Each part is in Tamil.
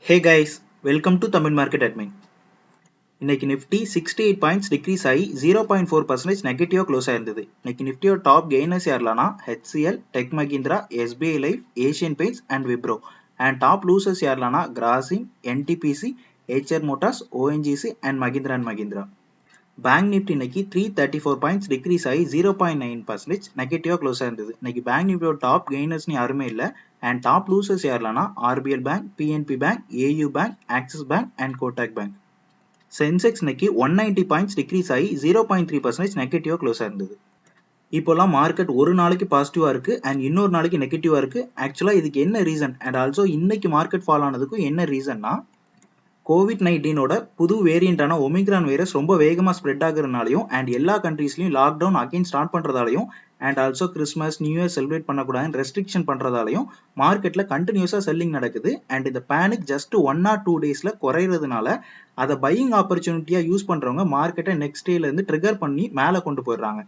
Hey guys, welcome to Tamil Market Admin. இன்னைக்கு நிஃப்டி 68 பாயிண்ட்ஸ் டிக்ரீஸ் ஆகி 0.4% நெகட்டிவா க்ளோஸ் ஆயிருந்தது. இன்னைக்கு நிஃப்டியோட டாப் கெய்னர்ஸ் யாரெல்லாம்னா HCL, Tech Mahindra, SBI Life, Asian Paints and Wipro. And top losers யாரெல்லாம்னா Grasim, NTPC, HR Motors, ONGC and Mahindra and Mahindra. Bank Nifty இன்னைக்கு 334 பாயிண்ட்ஸ் டிக்ரீஸ் ஆகி 0.9% நெகட்டிவா க்ளோஸ் ஆயிருந்தது. இன்னைக்கு பேங்க் நிஃப்டியோட டாப் கெய்னர்ஸ்னு யாருமே இல்லை. அண்ட் டாப் லூசர்ஸ் யாரெல்லாம்னா RBL bank, PNB bank, AU bank, Axis bank and Kotak bank. Sensex இன்னைக்கு 190 பாயிண்ட்ஸ் டிக்ரீஸ் ஆகி 0.3% நெகட்டிவா க்ளோஸ் ஆயிருந்தது. இப்போலாம் மார்க்கெட் ஒரு நாளைக்கு பாசிட்டிவா இருக்கு அண்ட் இன்னொரு நாளைக்கு நெகட்டிவா இருக்கு. ஆக்சுவலா இதுக்கு என்ன ரீசன் அண்ட் ஆல்சோ இன்னைக்கு மார்க்கெட் ஃபால் ஆனதுக்கும் என்ன ரீசன்னா, COVID-19ஓட புது வேரியண்டான ஒமிக்ரான் வைரஸ் ரொம்ப வேகமா ஸ்ப்ரெட் ஆகுறதுனாலையும் அண்ட் எல்லா கண்ட்ரீஸ்லயும் லாக்டவுன் அகைன் ஸ்டார்ட் பண்றதாலையும் and also Christmas new year celebrate பண்ணக்கூடாதுன்னு ரெஸ்ட்ரிக்ஷன் பண்றதாலையும் மார்க்கெட்ல கண்டினியூஸா செல்லிங் நடக்குது. அண்ட் இந்த பேனிக் ஜஸ்ட் 1 or 2 டேஸ்ல குறையிறதுனால அதை பையிங் ஆப்பர்ச்சுனிட்டியா யூஸ் பண்றவங்க மார்க்கெட்டை நெக்ஸ்ட் டேல இருந்து ட்ரிகர் பண்ணி மேல கொண்டு போயிடுறாங்க.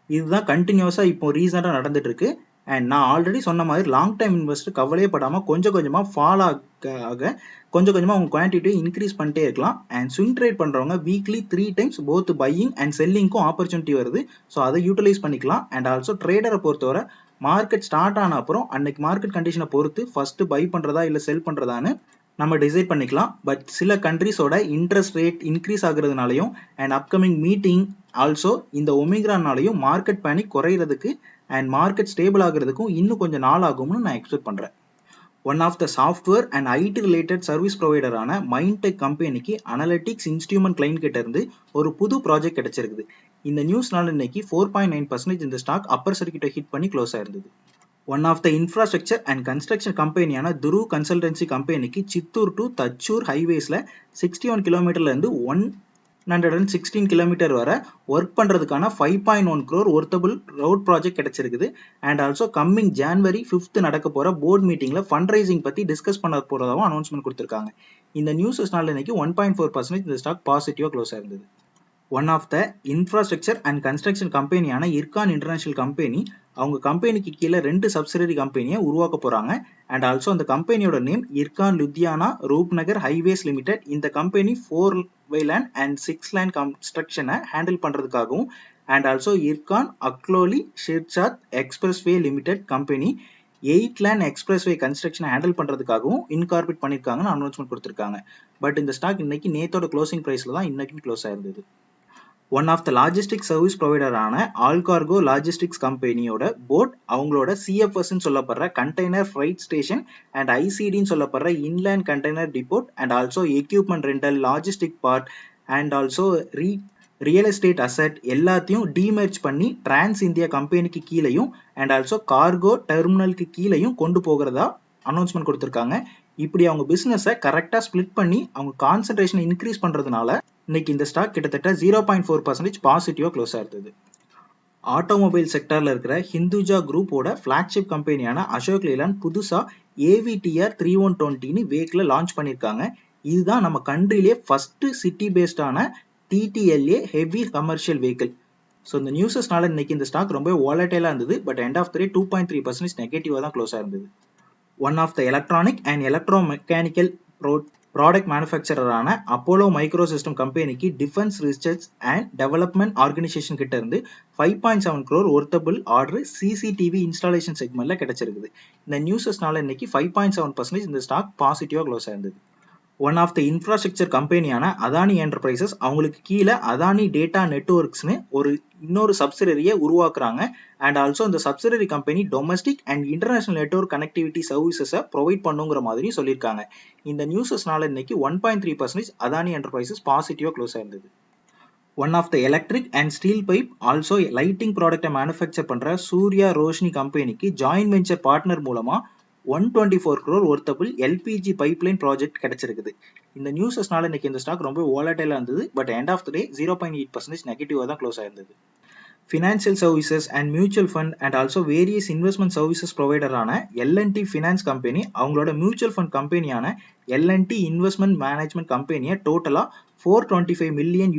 இதுதான் கண்டினியூஸா இப்போ ரீசெண்டா நடந்துட்டு இருக்கு. அண்ட் நான் ஆல்ரெடி சொன்ன மாதிரி லாங் டைம் இன்வெஸ்டர் கவலையே படாம கொஞ்சம் கொஞ்சமா ஃபால் ஆக கொஞ்சம் கொஞ்சமா உங்க குவான்டிட்டியை இன்க்ரீஸ் பண்ணிட்டே இருக்கலாம். அண்ட் ஸ்விங் ட்ரேட் பண்றவங்க weekly 3 times both buying and செல்லிங்க்கும் ஆப்பர்ச்சுனிட்டி வருது. ஸோ அதை யூட்டிலைஸ் பண்ணிக்கலாம். அண்ட் ஆல்சோ ட்ரேடரை பொறுத்தவரை மார்க்கெட் ஸ்டார்ட் ஆன அப்புறம் அன்னைக்கு மார்க்கெட் கண்டிஷனை பொறுத்து ஃபர்ஸ்ட் பை பண்றதா இல்லை செல் பண்றதான்னு நம்ம டிசைட் பண்ணிக்கலாம். பட் சில கண்ட்ரீஸோட இன்ட்ரெஸ்ட் ரேட் இன்க்ரீஸ் ஆகுறதுனாலையும் அண்ட் அப்கமிங் மீட்டிங் ஆல்சோ இந்த ஒமிக்ரானாலையும் மார்க்கெட் பேனிக் குறையிறதுக்கு அண்ட் மார்க்கெட் ஸ்டேபிள் ஆகுறதுக்கும் இன்னும் கொஞ்சம் நாள் ஆகும்னு நான் எக்ஸ்பெக்ட் பண்றேன். One of the software and IT related service ப்ரொவைடரான மைண்டெக் கம்பெனிக்கு அனலிட்டிக்ஸ் இன்ஸ்ட்ருமெண்ட் கிளைண்ட் கிட்ட இருந்து ஒரு புது ப்ராஜெக்ட் கிடைச்சிருக்குது. இந்த நியூஸ்னால இன்னைக்கு 4.9% இந்த ஸ்டாக் அப்பர் சர்க்கியூட்டை ஹிட் பண்ணி க்ளோஸ் ஆயிருந்தது. One of the infrastructure and construction கம்பெனியான துரு கன்சல்டன்சி கம்பெனிக்கு சித்தூர் டு தச்சூர் ஹைவேஸ்ல 61 கிலோமீட்டர்ல இருந்து 116 கிலோமீட்டர் வரை ஒர்க் பண்றதுக்கான 5.1 crore ஒர்த்தபிள் ரோட் ப்ராஜெக்ட் கிடைச்சிருக்குது. And also coming January 5th நடக்க போற போர்ட் மீட்டிங்ல ஃபண்ட் ரைசிங் பத்தி டிஸ்கஸ் பண்ண போறதாவும் அனௌன்ஸ்மெண்ட் கொடுத்திருக்காங்க. இந்த நியூஸ்னால இன்னைக்கு 1.4% இந்த ஸ்டாக் பாசிட்டிவா க்ளோஸ் ஆயிருந்தது. One of the infrastructure and construction கம்பெனியான இர்கான் இன்டர்நேஷனல் கம்பெனி அவங்க கம்பெனிக்கு கீழே 2 சப்சிடரி கம்பெனியை உருவாக்க போறாங்க. அண்ட் ஆல்சோ அந்த கம்பெனியோட name Ircon Ludhiana Rupnagar highways limited. இந்த company 4-way lane and 6-lane கன்ஸ்ட்ரக்ஷனை ஹேண்டில் பண்றதுக்காகவும் and also Ircon Akloli Shirsad expressway limited company 8-lane expressway கன்ஸ்ட்ரக்ஷனை ஹேண்டில் பண்றதுக்காகவும் இன்கார்பரேட் பண்ணிருக்காங்கன்னு அனௌன்ஸ்மெண்ட் கொடுத்திருக்காங்க. பட் இந்த ஸ்டாக் இன்னைக்கு நேத்தோட க்ளோசிங் பிரைஸ்ல தான் இன்னைக்கு க்ளோஸ் ஆயிருந்தது. One of the logistic service ப்ரொவைடரான ஆல்கார்கோ லாஜிஸ்டிக்ஸ் கம்பெனியோட போர்ட் அவங்களோட CFSன்னு சொல்லப்படுற கண்டெய்னர் ஃப்ரைட் ஸ்டேஷன் அண்ட் ICDன்னு சொல்லப்படுற inland container depot and also equipment rental, logistic part and also real estate asset எல்லாத்தையும் டீமெர்ஜ் பண்ணி டிரான்ஸ் இந்தியா கம்பெனிக்கு கீழேயும் அண்ட் ஆல்சோ கார்கோ டெர்மினலுக்கு கீழேயும் கொண்டு போகிறதா அனௌன்ஸ்மெண்ட் கொடுத்திருக்காங்க. இப்படி அவங்க பிசினஸை கரெக்டா ஸ்பிளிட் பண்ணி அவங்க கான்சென்ட்ரேஷனை இன்க்ரீஸ் பண்றதுனால இன்னைக்கு இந்த ஸ்டாக் கிட்டத்தட்ட 0.4% பாசிட்டிவா க்ளோஸ் ஆயிருந்தது. ஆட்டோமொபைல் செக்டர்ல இருக்கிற ஹிந்துஜா குரூப்போட ஃபிளாக்ஷிப் கம்பெனியான அசோக் லேலண்ட் புதுசா AVTR 3120ன்னு வெஹிக்கிளை லான்ச் பண்ணிருக்காங்க. இதுதான் நம்ம கண்ட்ரிலேயே ஃபர்ஸ்ட் சிட்டி பேஸ்டான TTLA heavy commercial vehicle. So இந்த நியூஸஸ்னால இன்னைக்கு இந்த ஸ்டாக் ரொம்ப வாலட்டைலா இருந்தது. But end of the day 2.3% நெகட்டிவா தான் க்ளோஸ் ஆயிருந்தது. One of the electronic and electro mechanical product மேனுஃபேக்சரரான அப்போலோ மைக்ரோ சிஸ்டம் கம்பெனிக்கு defence research and development organisation கிட்ட இருந்து 5.7 crore worthable order CCTV installation செக்மெண்ட்ல கிடைச்சிருக்குது. இந்த நியூஸஸ்னால இன்னைக்கு 5.7% இந்த ஸ்டாக் பாசிட்டிவா க்ளோஸ் ஆயிருந்தது. ஒன் ஆஃப் த இன்ஃப்ராஸ்ட்ரக்சர் கம்பெனியான அதானி என்டர்பிரைசஸ் அவங்களுக்கு கீழே அதானி டேட்டா நெட்வொர்க்ஸ்னு இன்னொரு சப்சிடரியை உருவாக்குறாங்க. அண்ட் ஆல்சோ இந்த subsidiary company domestic and international network connectivity சர்வீசஸை ப்ரொவைட் பண்ணுங்கிற மாதிரி சொல்லியிருக்காங்க. இந்த நியூஸஸ்னால இன்னைக்கு 1.3% அதானி என்டர்பிரைசஸ் பாசிட்டிவா க்ளோஸ் ஆயிருந்தது. One of the electric and steel pipe also lighting ப்ராடக்டை மேனுஃபேக்சர் பண்ற சூர்யா ரோஷினி கம்பெனிக்கு ஜாயின்ட் வெஞ்சர் பார்ட்னர் மூலமா 124 crore worthable LPG pipeline project கிடைச்சிருக்குது. இந்த நியூஸஸ்னால இன்னைக்கு இந்த ஸ்டாக் ரொம்ப வாலட்டைலா இருந்தது. But end of the day 0.8% நெகட்டிவா தான் க்ளோஸ் ஆயிருந்தது. Financial services and mutual fund and also various investment services ப்ரொவைடரான L&T ஃபினான்ஸ் கம்பெனி அவங்களோட மியூச்சுவல் ஃபண்ட் கம்பெனியான L&T இன்வெஸ்ட்மெண்ட் மேனேஜ்மெண்ட் கம்பெனியை டோட்டலா $425 million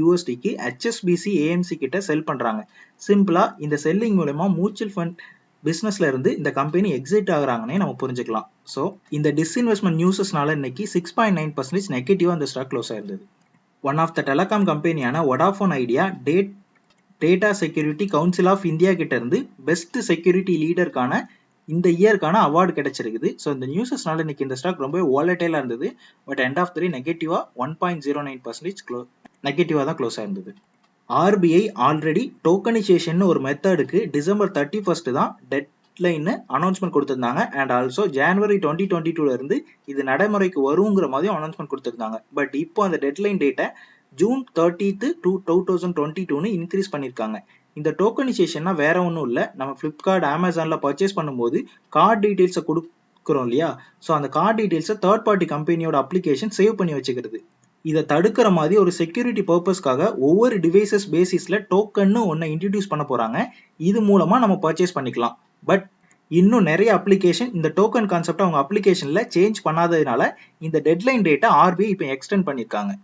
HSBC AMC கிட்ட செல் பண்றாங்க. சிம்பிளா இந்த செல்லிங் மூலமா மியூச்சுவல் ஃபண்ட் பிசினஸ்ல இருந்து இந்த கம்பெனி எக்ஸிட் ஆகுறாங்கன்னே நம்ம புரிஞ்சுக்கலாம். ஸோ இந்த டிஸ்இன்வெஸ்ட்மெண்ட் நியூஸஸ்னால இன்னைக்கு 6.9% நெகட்டிவா அந்த ஸ்டாக் க்ளோஸ் ஆயிருந்தது. ஒன் ஆஃப் த டெலிகாம் கம்பெனியான Vodafone Idea data security council of India கிட்ட இருந்து பெஸ்ட் செக்யூரிட்டி லீடருக்கான இந்த இயருக்கான அவார்டு கிடைச்சிருக்குது. ஸோ இந்த நியூஸஸ்னால இன்னைக்கு இந்த ஸ்டாக் ரொம்ப வாலட்டைலா இருந்தது. பட் எண்ட் ஆஃப் த டே நெகட்டிவா 1.09% நெகட்டிவா தான் க்ளோஸ் ஆயிருந்தது. ஆர்பிஐ ஆல்ரெடி டோக்கனைசேஷன் ஒரு மெத்தடுக்கு December 31st தான் டெட்லைன் அனௌன்ஸ்மெண்ட் கொடுத்திருந்தாங்க. அண்ட் ஆல்சோ January 2022 இருந்து இது நடைமுறைக்கு வருங்கிற மாதிரி அனௌன்ஸ்மெண்ட் கொடுத்திருந்தாங்க. பட் இப்போ அந்த டெட்லைன் டேட்டை June 30th 2022 இன்க்ரீஸ் பண்ணியிருக்காங்க. இந்த டோக்கனைசேஷன்னா வேற ஒன்றும் இல்லை, நம்ம ஃப்ளிப்கார்ட் அமேசான்ல பர்ச்சேஸ் பண்ணும்போது கார்டு டீடைல்ஸை கொடுக்குறோம் இல்லையா, ஸோ அந்த கார்டு டீடைல்ஸை தேர்ட் பார்ட்டி கம்பெனியோட அப்ளிகேஷன் சேவ் பண்ணி வச்சுக்கிறது. இதை தடுக்கிற மாதிரி ஒரு செக்யூரிட்டி பர்பஸ்க்காக ஒவ்வொரு டிவைசஸ் பேசிஸ்ல டோக்கன்னு ஒன்றை இன்ட்ரடியூஸ் பண்ண போறாங்க. இது மூலமா நம்ம பர்ச்சேஸ் பண்ணிக்கலாம். பட் இன்னும் நிறைய அப்ளிகேஷன் இந்த டோக்கன் கான்செப்ட் அவங்க அப்ளிகேஷன்ல சேஞ்ச் பண்ணாததுனால இந்த டெட்லைன் டேட்டை ஆர்பிஐ இப்போ எக்ஸ்டெண்ட் பண்ணியிருக்காங்க.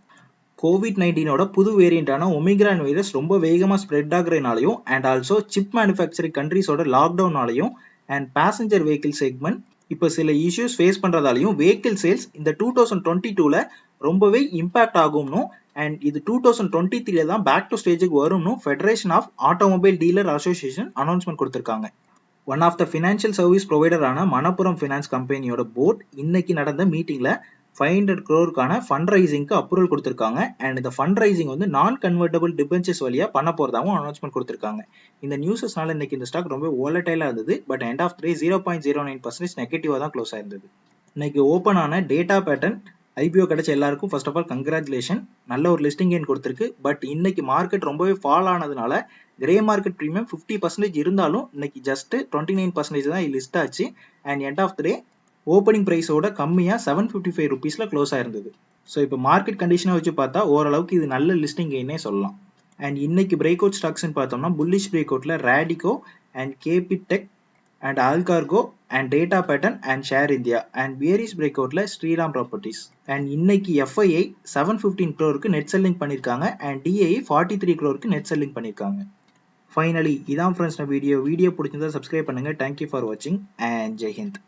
COVID-19ஓட புது வேரியண்டான ஒமிக்ரான் வைரஸ் ரொம்ப வேகமாக ஸ்ப்ரெட் ஆகுறதுனாலையும் அண்ட் ஆல்சோ சிப் மேனுஃபேக்சரிங் கண்ட்ரீஸோட லாக்டவுனாலையும் அண்ட் பேசஞ்சர் வெஹிக்கிள் செக்மெண்ட் இப்போ சில இஷ்யூஸ் ஃபேஸ் பண்ணுறதாலையும் வெஹிக்கிள் சேல்ஸ் இந்த 2022ல ரொம்பவே இம்பாக்ட் ஆகும்னும் அண்ட் இது 2023ல தான் பேக் டு ஸ்டேஜுக்கு வரும்னு federation of automobile dealer association announcement கொடுத்துருக்காங்க. One of the financial service ப்ரொவைடரான மணப்புரம் ஃபினான்ஸ் கம்பெனியோட போர்ட் இன்னைக்கு நடந்த மீட்டிங்ல 500 crore ஃபண்ட் ரைசிங்க்கு அப்ரூவல் கொடுத்திருக்காங்க. அண்ட் இந்த ஃபண்ட் ரைசிங் வந்து நான் கன்வெர்டபிள் டிபென்ச்சர்ஸ் வழியா பண்ண போறதாகவும் அனௌன்ஸ்மெண்ட் கொடுத்திருக்காங்க. இந்த நியூஸஸ்னால இன்னைக்கு இந்த ஸ்டாக் ரொம்ப வாலட்டைலா இருந்தது. பட் எண்ட் ஆஃப் டே 0.09% நெகட்டிவா தான் க்ளோஸ் ஆயிருந்தது. இன்னைக்கு ஓப்பன் ஆன டேட்டா பேட்டர்ன் ஐபிஓ கிடைச்ச எல்லாருக்கும் ஃபர்ஸ்ட் ஆஃப் ஆல் கங்க்ராச்சுலேஷன், நல்ல ஒரு லிஸ்டிங் கெயின் கொடுத்திருக்கு. பட் இன்னைக்கு மார்க்கெட் ரொம்பவே ஃபால் ஆனதுனால கிரே மார்க்கெட் ப்ரீமியம் 50% இருந்தாலும் இன்னைக்கு ஜஸ்ட் 29% தான் லிஸ்ட் ஆச்சு. And end of the day opening பிரைஸோட கம்மியா 755 rupeesல க்ளோஸ் ஆயிருந்தது. ஸோ இப்போ மார்க்கெட் கண்டிஷனை வச்சு பார்த்தா ஓரளவுக்கு இது நல்ல லிஸ்டிங் கெயினே சொல்லலாம். அண்ட் இன்னைக்கு பிரேக் அவுட் ஸ்டாக்ஸ்ன்னு பார்த்தோம்னா புல்லிஷ் பிரேக் அவுட்ல ரேடிகோ அண்ட் கேபிடெக் and Allcargo and data pattern and share India and bearish break அவுட்ல ஸ்ரீராம் ப்ராப்பர்ட்டிஸ். அண்ட் இன்னைக்கு எஃப்ஐஐ 715 crore நெட் செல்லிங் பண்ணியிருக்காங்க and DI 43 crore net selling பண்ணியிருக்காங்க. ஃபைனலி இதான் ஃப்ரெண்ட்ஸ் வீடியோ பிடிச்சிருந்தா சப்ஸ்கிரைப் பண்ணுங்க. தேங்க்யூ ஃபார் வாட்சிங் அண்ட் ஜெய் ஹிந்த்.